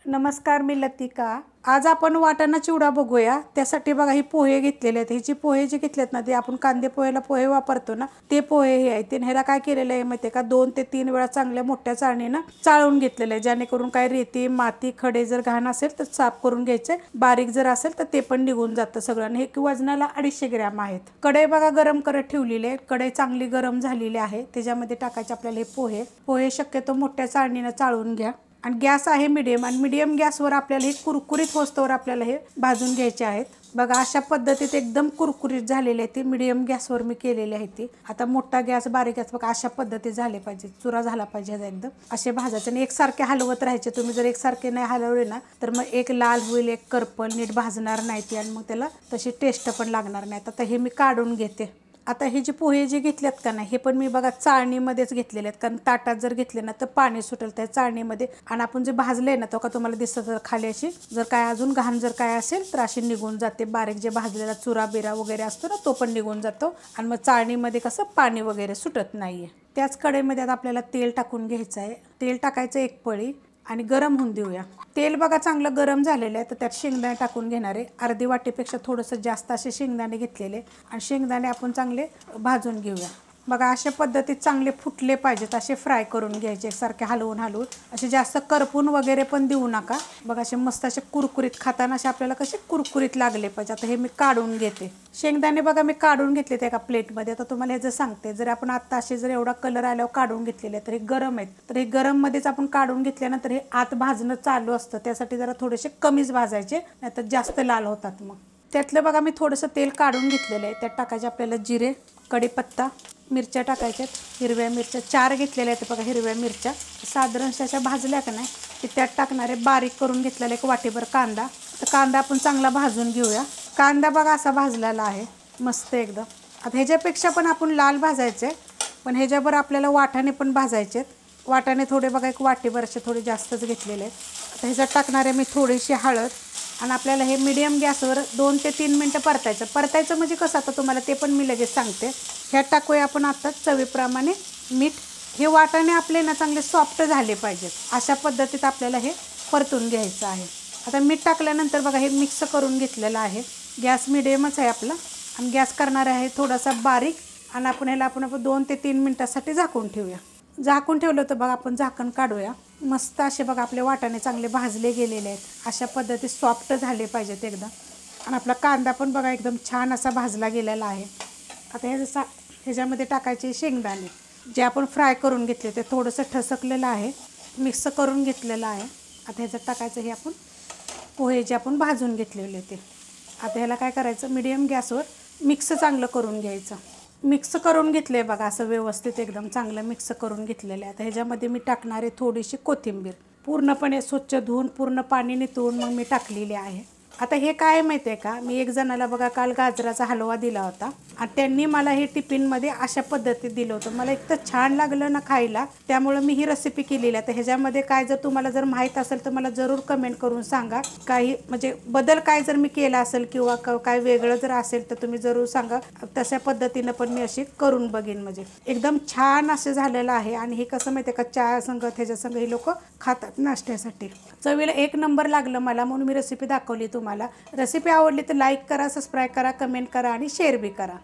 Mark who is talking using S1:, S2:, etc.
S1: नमस्कार, मी लतिका। आज आपण वाटाणा चिवडा बघूया। त्यासाठी बघा ही पोहे घेतलेले आहेत। ह्याची पोहे जे घेतलेत ना ते आपण कांदे पोहेला पोहे वापरतो ना ते पोहे हे आहेत। ह्याला काय केलेलं आहे माहिती आहे का, 2 ते 3 वेळा चांगल्या मोठ्या चाळणीनं चाळून घेतलेलं आहे, जेणेकरून काय रेती माती खडे जर घाण असेल तर साफ करून घ्यायचे, बारीक जर असेल तर ते पण निघून जातं सगळं। हे वजनाला 250 ग्रॅम आहेत। कढई बघा गरम करत ठेवलेली आहे। कढई चांगली गरम झालेली आहे। त्याच्यामध्ये टाकायचे आपल्याला हे पोहे शक्यतो मोठ्या चाळणीनं चाळून घ्या। आणि गॅस आहे मीडियम, आणि मीडियम गॅसवर आपल्याला हे कुरकुरीत होस्तवर आपल्याला हे भाजून घ्यायचे आहेत। बघा अशा पद्धतीत एकदम कुरकुरीत झालेले आहे ते। मीडियम गॅसवर मी केलेले आहे ते। आता मोठा गॅस बारीक गॅस बघा अशा पद्धतीत झाले पाहिजे, चुरा झाला पाहिजे एकदम असे भाजायचे। आणि एकसारखे हलवत राहायचे। तुम्ही जर एकसारखे नाही हलवले ना तर मग एक लाल होईल, एक करपल, नीट भाजणार नाही ती, आणि मग त्याला तशी टेस्ट पण लागणार नाही। आता हे मी काढून घेते। आता हे जे पोहे जे घेतलेत का नाही हे पण मी बघा चाळणीमध्येच घेतलेले आहेत, कारण ताटात जर घेतले ना तर पाणी सुटेल त्या चाळणीमध्ये। आणि आपण जे भाजले ना तो का तुम्हाला दिसत खाली अशी जर काय अजून घाण जर काय असेल तर अशी निघून जाते। बारीक जे भाजलेला चुरा बिरा वगैरे असतो ना तो पण निघून जातो, आणि मग चाळणीमध्ये कसं पाणी वगैरे सुटत नाहीये। त्याच कढईमध्ये आता आपल्याला तेल टाकून घ्यायचं आहे। तेल टाकायचं 1 पळी आणि गरम होऊन देऊया। तेल बघा चांगलं गरम झालेलं आहे, तर त्यात शेंगदाणे टाकून घेणार आहे। अर्धी वाटीपेक्षा थोडंसं जास्त असे शेंगदाणे घेतलेले, आणि शेंगदाणे आपण चांगले भाजून घेऊया। बघा अशा पद्धतीत चांगले फुटले पाहिजेत, असे फ्राय करून घ्यायचे एकसारखे हलवून हलवून। असे जास्त करपून वगैरे पण देऊ नका। बघा असे मस्त असे कुरकुरीत खाताना असे आपल्याला कसे कुरकुरीत लागले पाहिजे। आता हे मी काढून घेते। शेंगदाणे बघा मी काढून घेतले ते एका प्लेटमध्ये। आता तुम्हाला हे जर सांगते, जर आपण आत्ता असे जर एवढा कलर आल्यावर काढून घेतलेले तर हे गरम आहेत, तर हे गरममध्येच आपण काढून घेतल्यानंतर हे आत भाजणं चालू असतं, त्यासाठी जरा थोडेसे कमीच भाजायचे, नाहीतर जास्त लाल होतात। मग त्यातलं बघा मी थोडंसं तेल काढून घेतलेलं आहे। त्यात टाकायचे आपल्याला जिरे, कढीपत्ता, मिरच्या टाकायच्यात। हिरव्या मिरच्या 4 घेतलेल्या आहेत बघा। हिरव्या मिरच्या साधारण अशा भाजल्या का नाही की त्यात टाकणारे बारीक करून घेतलेला 1 वाटीभर कांदा। तर कांदा आपण चांगला भाजून घेऊया। कांदा बघा असा भाजलेला आहे मस्त एकदम। आता ह्याच्यापेक्षा पण आपण लाल भाजायचे, पण ह्याच्यावर आपल्याला वाटाणे पण भाजायचे। वाटाणे थोडे बघा 1 वाटीभर असे थोडे जास्तच घेतलेले आहेत। आता ह्याच्यात टाकणारे मी थोडीशी हळद, आणि आपल्याला हे मीडियम गॅसवर 2 ते 3 मिनटं परतायचं म्हणजे कसं आता तुम्हाला ते पण मी लगेच सांगते। ह्यात टाकूया आपण आता चवीप्रमाणे मीठ। हे वाटाणे आपले ना चांगले सॉफ्ट झाले पाहिजेत, अशा पद्धतीत आपल्याला हे परतून घ्यायचं आहे। आता मीठ टाकल्यानंतर बघा हे मिक्स करून घेतलेलं आहे। गॅस मीडियमच आहे आपला, आणि गॅस करणार आहे थोडासा बारीक, आणि आपण 2 ते 3 मिनटासाठी झाकून ठेवूया। झाकून ठेवलं तर बघा आपण झाकण काढूया। मस्त असे बघा आपले वाटाणे चांगले भाजले गेलेले आहेत, अशा पद्धतीत सॉफ्ट झाले पाहिजेत एकदम। आणि आपला कांदा पण बघा एकदम छान असा भाजला गेलेला आहे। आता ह्याच्यामध्ये टाकायचे शेंगदाणे जे आपण फ्राय करून घेतले, ते थोडंसं ठसकलेलं आहे, मिक्स करून घेतलेलं आहे। आता ह्याच्यात टाकायचं हे आपण पोहे जे आपण भाजून घेतलेले ते। आता ह्याला काय करायचं, मीडियम गॅसवर मिक्स चांगलं करून घ्यायचं। मिक्स करून घेतले बघा असं व्यवस्थित एकदम चांगलं मिक्स करून घेतलेलं आहे। आता ह्याच्यामध्ये मी टाकणार आहे थोडीशी कोथिंबीर, पूर्णपणे स्वच्छ धुवून पूर्ण पाणी निथळून मग मी टाकलेली आहे। आता हे काय माहिती आहे का, मी एक जणाला बघा काल गाजराचा हलवा दिला होता, आणि त्यांनी मला हे टिफिनमध्ये अशा पद्धतीत दिलं होतं। मला इतकं छान लागलं ना खायला, त्यामुळे मी ही रेसिपी केलेली आहे। तर ह्याच्यामध्ये काय जर तुम्हाला जर माहीत असेल तर मला जरूर कमेंट करून सांगा। काही म्हणजे बदल काय जर मी केला असेल किंवा काय वेगळं जर असेल तर तुम्ही जरूर सांगा। तशा पद्धतीनं पण मी अशी करून बघेन। म्हणजे एकदम छान असं झालेलं आहे। आणि हे कसं माहिती आहे का, चहा संग ह्याच्या संग हे लोक खातात नाश्त्यासाठी। चवीला 1 नंबर लागलं मला, म्हणून मी रेसिपी दाखवली तुम्हाला। रेसिपी आवडली तर लाईक करा, सबस्क्राईब करा, कमेंट करा आणि शेअर बी करा।